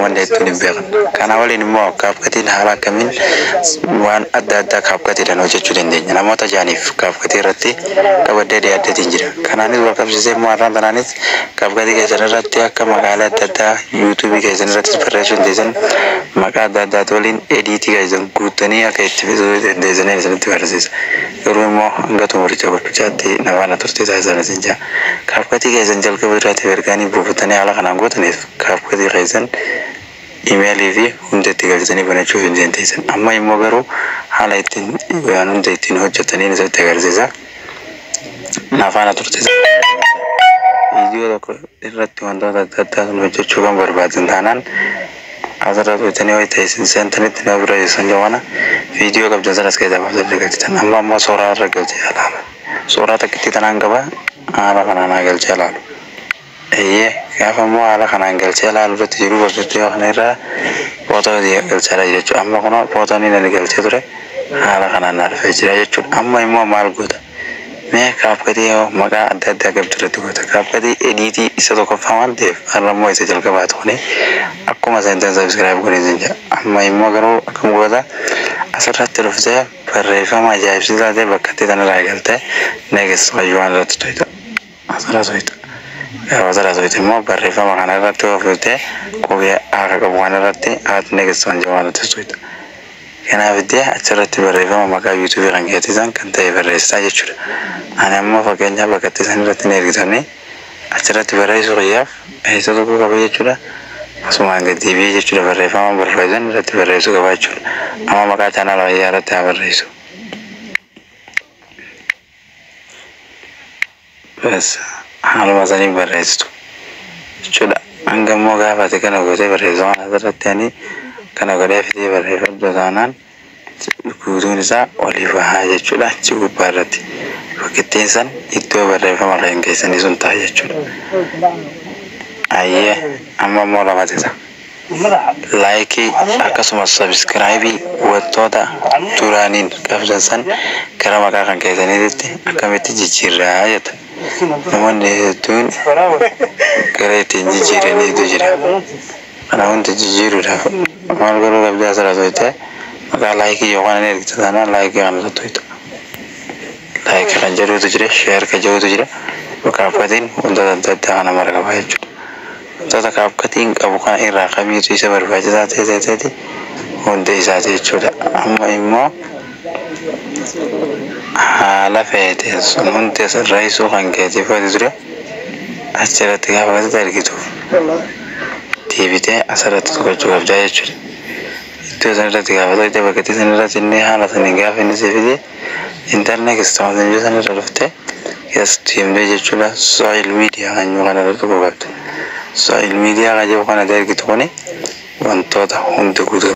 namoonni hedduun beekan. Kana waliin immoo kaafkatiin haala kamiin waan adda addaa kaafkatiidhaan hojjechuu dandeenya. Namoota jaaniif kaafkatii irratti qabaddee dhiyaatteetiin jira. Kanaanis wal qabsiisee immoo har'aan tanaanis kaafkatii keessan irratti akka maqaalee adda addaa yuutuubii keessan irratti barreessuu dandeessan maqaa adda addaati waliin ediitii keessan guuttanii akka itti fiduu dandeessanii isinitti barsiisa. Garuu immoo hanga xumuricha guddichaatti nafaana turtii taasisan isin jira. Kaafkatii keessan jalqaba irratti ergaanii buufatanii haala kanaan gootaniif kaafkatii keessan imeelii fi hunda itti galchanii banachuu hin dandeessan. Amma immoo garuu haala ittiin hunda ittiin hojjetanii isatti agarsiisa. Nafaana turtii viidiyoo tokko irratti wantoota adda addaa hojjechuu kan barbaadan taanaan asirratti hojjetanii wayita isin seentanitti nama bira isin jawana viidiyoo qabdan sanas keessaa baasuu galchitan. Amma ammoo suuraa irra galchee ilaalu. Suuraa takkitti tanaan qaba haala kanaan galchee ilaalu. Gaafa immoo haala kanaan galchee ilaalu irratti jiru viidiyoo kana irraa footoo galchaa jechuudha. Amma kun footoon inni galchee ture haala kanaan arfee jira jechuudha. Amma immoo maal goota? Mee kaafkatii maqaa adda addaa qabdu irratti goota. Kaafkatii ediitii isa tokkoffaa waan ta'eef har'a immoo isa jalqabaa ta'uuni akkuma seentan sabiskiraayib godhanii jira. Amma immoo garuu akkam goota asirratti dhuftee barreeffama ajaa'ibsiisaa ta'e bakka itti tanirraa galtee neeges fayyumaan irratti to'ita. Asirratti to'ita. Gaafa asirratti to'ita immoo barreeffama kana irratti ofiiftee qubee akka qabu waan irratti haati neeges fayyumaan irratti to'ita. Kanaaf iddee achirratti barreeffama maqaa yuutuubii kan keessan kan ta'e barreessitaa jechuudha. Ani ammoo fakkeenyaaf bakka itti san irratti ergitanii achirratti barreessuu qiyyaaf eessa tokko qaba jechuudha. Asumaan gadi biyya jechuudha barreeffama barbaadan irratti barreessuu qaba jechuudha. Amma maqaa chaanaala wayyaa irratti haa barreessu. Bas haaluma saniin barreessitu jechuudha. Hanga immoo gaafa ati kana gootee barreeffama asirratti ani kana godhee fidee barreeffadhu taanaan guutuun isaa oliif bahaa jechuudha. Achi gubbaa irratti bakkittiin san iddoo barreeffama kan keessanii sun ta'a jechuudha. Amma immoo lamatti isa. Laayikii akkasumas sabiskiraayibii wantoota duraaniin qabdan san gara maqaa kan keessaniitti akkamitti jijjiirraa jetta. Namoonni hedduun gara ittiin jijjiiraniitu jira. Kana hundi jijjiiruudhaaf maal godhuu qabdi asirratti hojjete maqaa laayikii yookaan ergitu taanaan laayikii kan irratti hojjeta. Laayikii kan jedhutu jira, sheer kan jedhutu jira. Kaafkatiin wantoota adda addaa kana mara qaba jechuudha. Wantoota kaafkatiin qabu kana irraa kamiitu isa barbaachisaa ta'eeti hundi isaati jechuudha. Amma immoo haala feeteen sun hundi asirraa isuu kan keetiifati ture achirratti gaafa ergituuf. Deebitee asirratti tuqachuu qabdaa jechuudha. Iddoo sanarratti gaafa ta'e bakka sanarratti inni haala sanii gaafa inni siifite intarneet sanarra sanarra dhuftee deemtee jechuudha. Sooshaal miidiyaa kan yoo kana irratti qabdu. Sooshaal miidiyaa kan jedhu kana ergitu kuni wantoota hundi guutuu